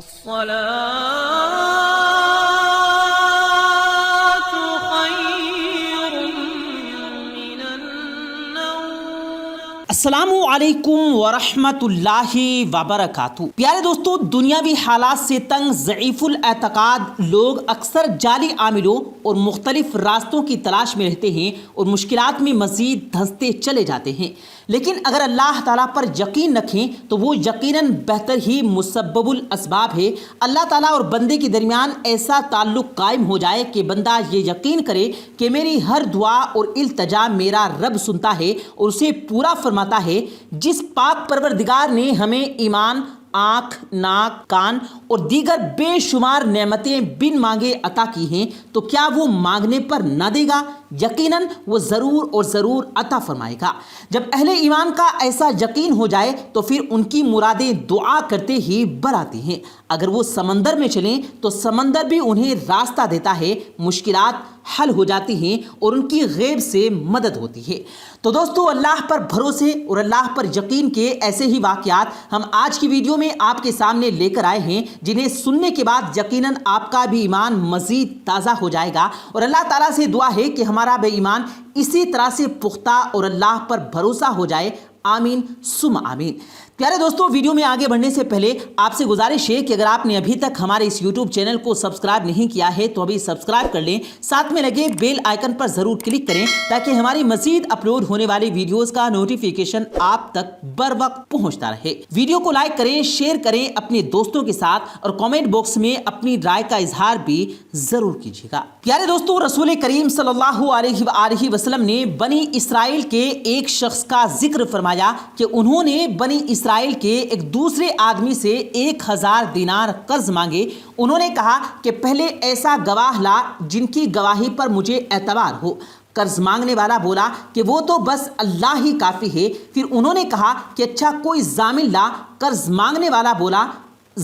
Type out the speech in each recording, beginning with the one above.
الصلاة خير من النوم۔ السلام علیکم ورحمۃ اللہ وبرکاتہ۔ پیارے دوستو، دنیاوی حالات سے تنگ ضعیف الاعتقاد لوگ اکثر جعلی عاملوں اور مختلف راستوں کی تلاش میں رہتے ہیں اور مشکلات میں مزید دھنستے چلے جاتے ہیں، لیکن اگر اللہ تعالیٰ پر یقین رکھیں تو وہ یقیناً بہتر ہی مسبب الاسباب ہے۔ اللہ تعالیٰ اور بندے کے درمیان ایسا تعلق قائم ہو جائے کہ بندہ یہ یقین کرے کہ میری ہر دعا اور التجا میرا رب سنتا ہے اور اسے پورا فرماتا ہے۔ جس پاک پروردگار نے ہمیں ایمان، آنکھ، ناک، کان اور دیگر بے شمار نعمتیں بن مانگے عطا کی ہیں، تو کیا وہ مانگنے پر نہ دے گا؟ یقیناً وہ ضرور اور ضرور عطا فرمائے گا۔ جب اہل ایمان کا ایسا یقین ہو جائے تو پھر ان کی مرادیں دعا کرتے ہی برآتی ہیں۔ اگر وہ سمندر میں چلیں تو سمندر بھی انہیں راستہ دیتا ہے، مشکلات حل ہو جاتی ہیں اور ان کی غیب سے مدد ہوتی ہے۔ تو دوستو، اللہ پر بھروسے اور اللہ پر یقین کے ایسے ہی واقعات ہم آج کی ویڈیو میں آپ کے سامنے لے کر آئے ہیں، جنہیں سننے کے بعد یقیناً آپ کا بھی ایمان مزید تازہ ہو جائے گا، اور اللہ تعالیٰ سے دعا ہے کہ ہمارا بھی ایمان اسی طرح سے پختہ اور اللہ پر بھروسہ ہو جائے۔ آمین ثم آمین۔ پیارے دوستو، ویڈیو میں آگے بڑھنے سے پہلے آپ سے گزارش ہے کہ اگر آپ نے ابھی تک ہمارے اس یوٹیوب چینل کو سبسکرائب نہیں کیا ہے تو ابھی سبسکرائب کر لیں، ساتھ میں لگے بیل آئیکن پر ضرور کلک کریں تاکہ ہماری مزید اپلوڈ ہونے والی ویڈیوز کا نوٹیفیکیشن آپ تک بر وقت پہنچتا رہے۔ ویڈیو کو لائک کریں، شیئر کریں اپنے دوستوں کے ساتھ، اور کامنٹ باکس میں اپنی رائے کا اظہار بھی ضرور کیجیے گا۔ پیارے دوستو، رسول کریم صلی اللہ علیہ وآلہ وسلم نے بنی اسرائیل کے ایک شخص کا ذکر فرمایا کہ انہوں نے بنی اسرائیل کے ایک دوسرے آدمی سے 1000 دینار قرض مانگے۔ انہوں نے کہا کہ پہلے ایسا گواہ لا جن کی گواہی پر مجھے اعتبار ہو۔ قرض مانگنے والا بولا کہ وہ تو بس اللہ ہی کافی ہے۔ پھر انہوں نے کہا کہ اچھا کوئی ضامن لا۔ قرض مانگنے والا بولا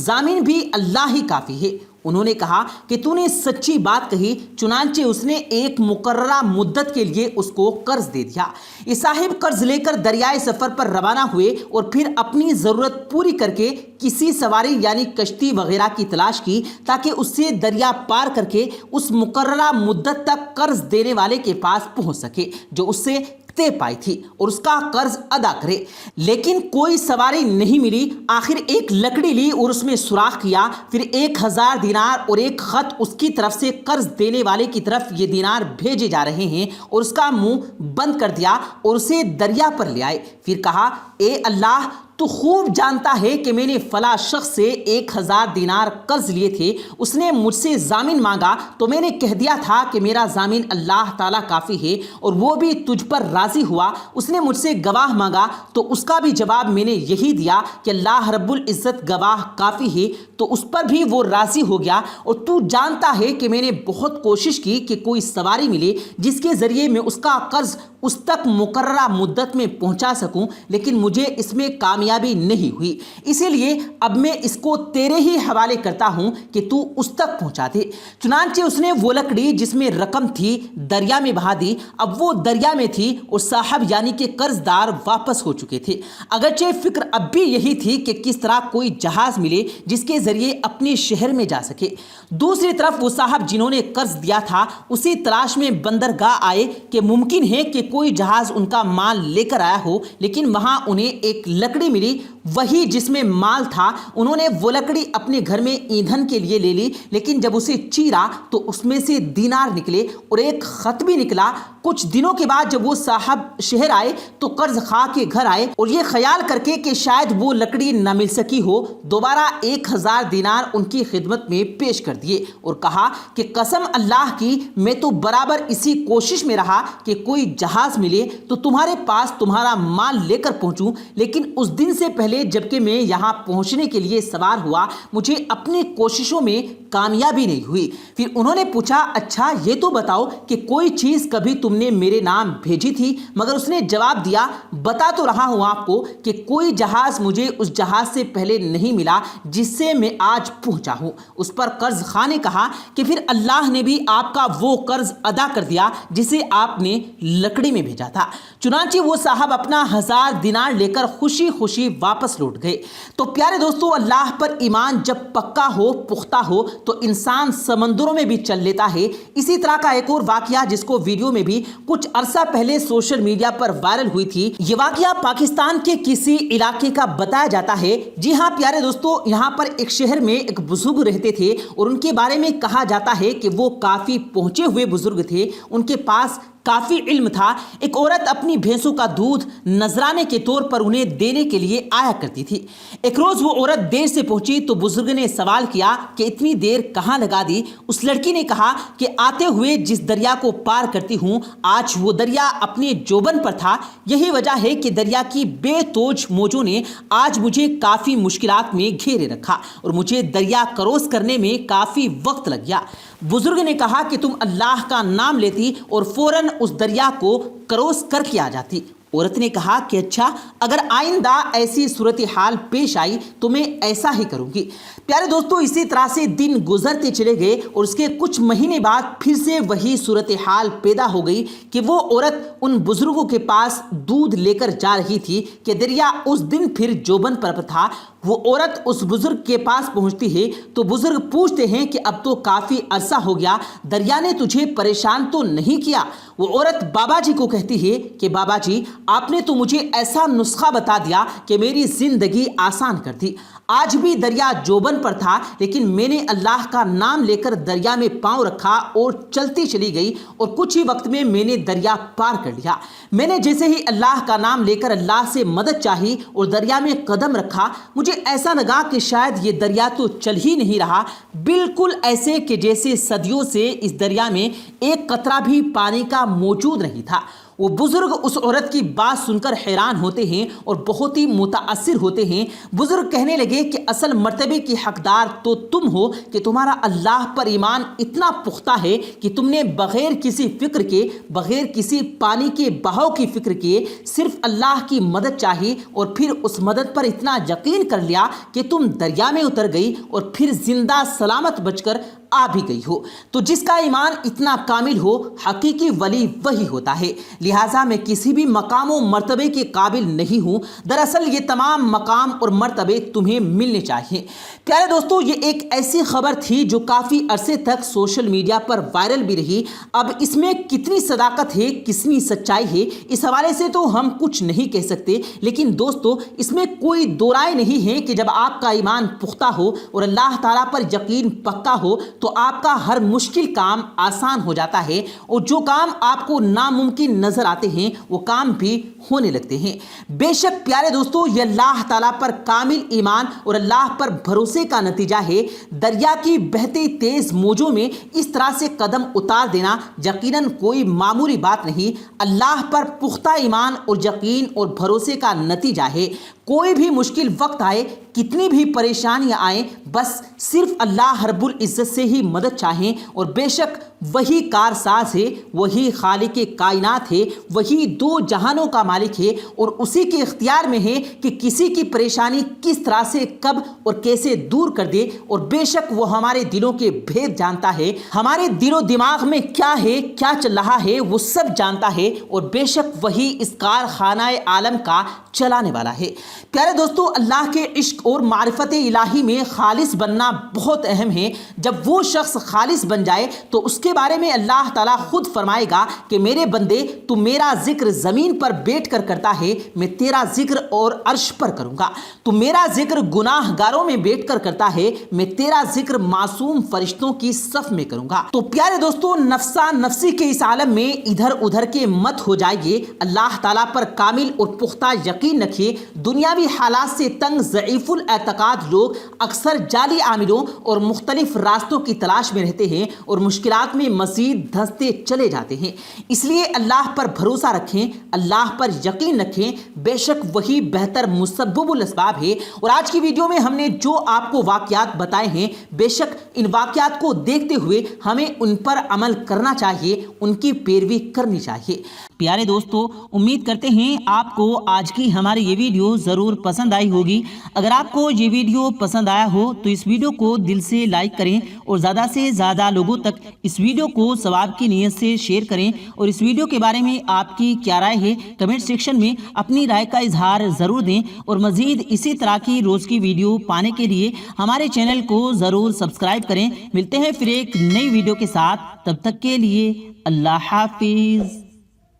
ضامن بھی اللہ ہی کافی ہے۔ انہوں نے کہا کہ تو نے سچی بات کہی۔ چنانچہ اس نے ایک مقررہ مدت کے لیے اس کو قرض دے دیا۔ یہ صاحب قرض لے کر دریائے سفر پر روانہ ہوئے اور پھر اپنی ضرورت پوری کر کے کسی سواری یعنی کشتی وغیرہ کی تلاش کی تاکہ اس سے دریا پار کر کے اس مقررہ مدت تک قرض دینے والے کے پاس پہنچ سکے جو اس سے طے پائی تھی اور اس کا قرض ادا کرے، لیکن کوئی سواری نہیں ملی۔ آخر ایک لکڑی لی اور اس میں سوراخ کیا، پھر 1000 دینار اور ایک خط اس کی طرف سے قرض دینے والے کی طرف یہ دینار بھیجے جا رہے ہیں، اور اس کا منہ بند کر دیا اور اسے دریا پر لے آئے۔ پھر کہا اے اللہ، تو خوب جانتا ہے کہ میں نے فلاں شخص سے 1000 دینار قرض لیے تھے، اس نے مجھ سے ضامن مانگا تو میں نے کہہ دیا تھا کہ میرا ضامن اللہ تعالیٰ کافی ہے، اور وہ بھی تجھ پر راضی ہوا۔ اس نے مجھ سے گواہ مانگا تو اس کا بھی جواب میں نے یہی دیا کہ اللہ رب العزت گواہ کافی ہے، تو اس پر بھی وہ راضی ہو گیا۔ اور تو جانتا ہے کہ میں نے بہت کوشش کی کہ کوئی سواری ملے جس کے ذریعے میں اس کا قرض اس تک مقررہ مدت میں پہنچا سکوں، لیکن مجھے اس میں کامیابی نہیں ہوئی، اسی لیے اب میں اس کو تیرے ہی حوالے کرتا ہوں کہ تو اس تک پہنچا دے۔ چنانچہ اس نے وہ لکڑی جس میں رقم تھی دریا میں بہا دی۔ اب وہ دریا میں تھی اور صاحب یعنی کہ قرض دار واپس ہو چکے تھے۔ اگرچہ فکر اب بھی یہی تھی کہ کس طرح کوئی جہاز ملے جس کے ذریعے اپنے شہر میں جا سکے۔ دوسری طرف وہ صاحب جنہوں نے قرض دیا تھا اسی تلاش میں بندرگاہ آئے کہ ممکن ہے کہ کوئی جہاز ان کا مال لے کر آیا ہو، لیکن وہاں انہیں ایک لکڑی ملی وہی جس میں مال تھا۔ انہوں نے وہ لکڑی اپنے گھر میں ایندھن کے لیے لے لی، لیکن جب اسے چیرا تو اس میں سے دینار نکلے اور ایک خط بھی نکلا۔ کچھ دنوں کے بعد جب وہ صاحب شہر آئے تو قرض خواہ کے گھر آئے اور یہ خیال کر کے کہ شاید وہ لکڑی نہ مل سکی ہو، دوبارہ 1000 دینار ان کی خدمت میں پیش کر دیے اور کہا کہ قسم اللہ کی میں تو برابر اسی کوشش میں رہا کہ کوئی جہاز ملے تو تمہارے پاس تمہارا مال لے کر پہنچوں، لیکن اس دن سے پہلے جبکہ میں یہاں پہنچنے کے لیے سوار ہوا مجھے اپنی کوششوں میں کامیابی نہیں ہوئی۔ پھر انہوں نے پوچھا اچھا یہ تو بتاؤ کہ کوئی چیز کبھی تم نے میرے نام بھیجی تھی؟ مگر اس نے جواب دیا بتا تو رہا ہوں آپ کو کہ کوئی جہاز مجھے اس جہاز سے پہلے نہیں ملا جس سے میں آج پہنچا ہوں۔ اس پر قرض خواہ نے کہا کہ پھر اللہ نے بھی آپ کا وہ قرض ادا کر دیا جسے آپ نے لکڑی میں بھیجا تھا۔ چنانچہ وہ صاحب اپنا 1000 دینار لے کر خوشی خوشی واپس لوٹ گئے۔ تو پیارے دوستو، اللہ پر ایمان جب پکا ہو، پختہ ہو، تو انسان سمندروں میں بھی چل لیتا ہے۔ اسی طرح کا ایک اور واقعہ جس کو ویڈیو میں بھی کچھ عرصہ پہلے سوشل میڈیا پر وائرل ہوئی تھی، یہ واقعہ پاکستان کے کسی علاقے کا بتایا جاتا ہے۔ جی ہاں پیارے دوستو، یہاں پر ایک شہر میں ایک بزرگ رہتے تھے اور ان کے بارے میں کہا جاتا ہے کہ وہ کافی پہنچے ہوئے بزرگ تھے، ان کے پاس کافی علم تھا۔ ایک عورت اپنی بھینسوں کا دودھ نذرانے کے طور پر انہیں دینے کے لیے آیا کرتی تھی۔ ایک روز وہ عورت دیر سے پہنچی تو بزرگ نے سوال کیا کہ اتنی دیر کہاں لگا دی؟ اس لڑکی نے کہا کہ آتے ہوئے جس دریا کو پار کرتی ہوں، آج وہ دریا اپنے جوبن پر تھا۔ یہی وجہ ہے کہ دریا کی بے توج موجوں نے آج مجھے کافی مشکلات میں گھیرے رکھا اور مجھے دریا کروس کرنے میں کافی وقت لگ گیا۔ بزرگ نے کہا کہ تم اللہ کا نام لیتی اور فوراً اس دریا کو کروس کر کے آ جاتی۔ عورت نے کہا کہ اچھا، اگر آئندہ ایسی صورتحال پیش آئی تو میں ایسا ہی کروں گی۔ پیارے دوستو، اسی طرح سے دن گزرتے چلے گئے اور اس کے کچھ مہینے بعد پھر سے وہی صورتحال پیدا ہو گئی کہ وہ عورت ان بزرگوں کے پاس دودھ لے کر جا رہی تھی کہ دریا اس دن پھر جوبن پر تھا۔ وہ عورت اس بزرگ کے پاس پہنچتی ہے تو بزرگ پوچھتے ہیں کہ اب تو کافی عرصہ ہو گیا، دریا نے تجھے پریشان تو نہیں کیا؟ وہ عورت بابا جی کو کہتی ہے کہ بابا جی، آپ نے تو مجھے ایسا نسخہ بتا دیا کہ میری زندگی آسان کر دی۔ آج بھی دریا جوبن پر تھا، لیکن میں نے اللہ کا نام لے کر دریا میں پاؤں رکھا اور چلتی چلی گئی اور کچھ ہی وقت میں میں نے دریا پار کر لیا۔ میں نے جیسے ہی اللہ کا نام لے کر اللہ سے مدد چاہی اور دریا میں قدم رکھا، مجھے ایسا لگا کہ شاید یہ دریا تو چل ہی نہیں رہا، بالکل ایسے کہ جیسے صدیوں سے اس دریا میں ایک قطرہ بھی پانی کا موجود نہیں تھا۔ وہ بزرگ اس عورت کی بات سن کر حیران ہوتے ہیں اور بہت ہی متاثر ہوتے ہیں۔ بزرگ کہنے لگے کہ اصل مرتبے کی حقدار تو تم ہو کہ تمہارا اللہ پر ایمان اتنا پختہ ہے کہ تم نے بغیر کسی فکر کے، بغیر کسی پانی کے بہاؤ کی فکر کیے صرف اللہ کی مدد چاہی اور پھر اس مدد پر اتنا یقین کر لیا کہ تم دریا میں اتر گئی اور پھر زندہ سلامت بچ کر آ بھی گئی ہو۔ تو جس کا ایمان اتنا کامل ہو، حقیقی ولی وہی ہوتا ہے۔ لہٰذا میں کسی بھی مقام و مرتبے کے قابل نہیں ہوں، دراصل یہ تمام مقام اور مرتبے تمہیں ملنے چاہیے۔ پیارے دوستو، یہ ایک ایسی خبر تھی جو کافی عرصے تک سوشل میڈیا پر وائرل بھی رہی۔ اب اس میں کتنی صداقت ہے، کتنی سچائی ہے، اس حوالے سے تو ہم کچھ نہیں کہہ سکتے، لیکن دوستو اس میں کوئی دو رائے نہیں ہے کہ جب آپ کا ایمان پختہ ہو اور اللہ تعالیٰ پر یقین پکا ہو تو آپ کا ہر مشکل کام آسان ہو جاتا ہے اور جو کام آپ کو ناممکن نظر آتے ہیں وہ کام بھی ہونے لگتے ہیں۔ بے شک پیارے دوستو، یہ اللہ تعالیٰ پر کامل ایمان اور اللہ پر بھروسے کا نتیجہ ہے۔ دریا کی بہتی تیز موجوں میں اس طرح سے قدم اتار دینا یقیناً کوئی معمولی بات نہیں، اللہ پر پختہ ایمان اور یقین اور بھروسے کا نتیجہ ہے۔ کوئی بھی مشکل وقت آئے، کتنی بھی پریشانیاں آئیں، بس صرف اللہ رب العزت سے ہی مدد چاہیں اور بے شک وہی کارساز ہے، وہی خالق کائنات ہے، وہی دو جہانوں کا مالک ہے اور اسی کے اختیار میں ہے کہ کسی کی پریشانی کس طرح سے کب اور کیسے دور کر دے، اور بے شک وہ ہمارے دلوں کے بھید جانتا ہے، ہمارے دل و دماغ میں کیا ہے، کیا چل رہا ہے، وہ سب جانتا ہے اور بے شک وہی اس کارخانہ عالم کا چلانے والا ہے۔ پیارے دوستو، اللہ کے عشق اور معرفت الہی میں خالص بننا بہت اہم ہے۔ جب وہ شخص خالص بن جائے تو اس کے بارے میں اللہ تعالیٰ خود فرمائے گا کہ میرے بندے، تو میرا ذکر زمین پر بیٹھ کر کرتا ہے، میں تیرا ذکر اور عرش پر کروں گا۔ تو میرا ذکر گناہ گاروں میں بیٹھ کر کرتا ہے، میں تیرا ذکر معصوم فرشتوں کی صف میں کروں گا۔ تو پیارے دوستو، نفسا نفسی کے اس عالم میں ادھر ادھر کے مت ہو جائیے، اللہ تعالیٰ پر کامل اور پختہ یقین یقین رکھیں دنیاوی حالات سے تنگ ضعیف الاعتقاد لوگ اکثر جعلی عاملوں اور مختلف راستوں کی تلاش میں رہتے ہیں اور مشکلات میں مزید دھنستے چلے جاتے ہیں۔ اس لیے اللہ پر بھروسہ رکھیں، اللہ پر یقین رکھیں، بے شک وہی بہتر مسبب الاسباب ہے۔ اور آج کی ویڈیو میں ہم نے جو آپ کو واقعات بتائے ہیں، بے شک ان واقعات کو دیکھتے ہوئے ہمیں ان پر عمل کرنا چاہیے، ان کی پیروی کرنی چاہیے۔ پیارے دوستو، امید کرتے ہیں آپ کو آج کی ہماری یہ ویڈیو ضرور پسند آئی ہوگی۔ اگر آپ کو یہ ویڈیو پسند آیا ہو تو اس ویڈیو کو دل سے لائک کریں اور زیادہ سے زیادہ لوگوں تک اس ویڈیو کو ثواب کی نیت سے شیئر کریں، اور اس ویڈیو کے بارے میں آپ کی کیا رائے ہے کمنٹ سیکشن میں اپنی رائے کا اظہار ضرور دیں، اور مزید اسی طرح کی روز کی ویڈیو پانے کے لیے ہمارے چینل کو ضرور سبسکرائب کریں۔ ملتے ہیں پھر ایک نئی ویڈیو کے ساتھ، تب تک کے لیے اللہ حافظ۔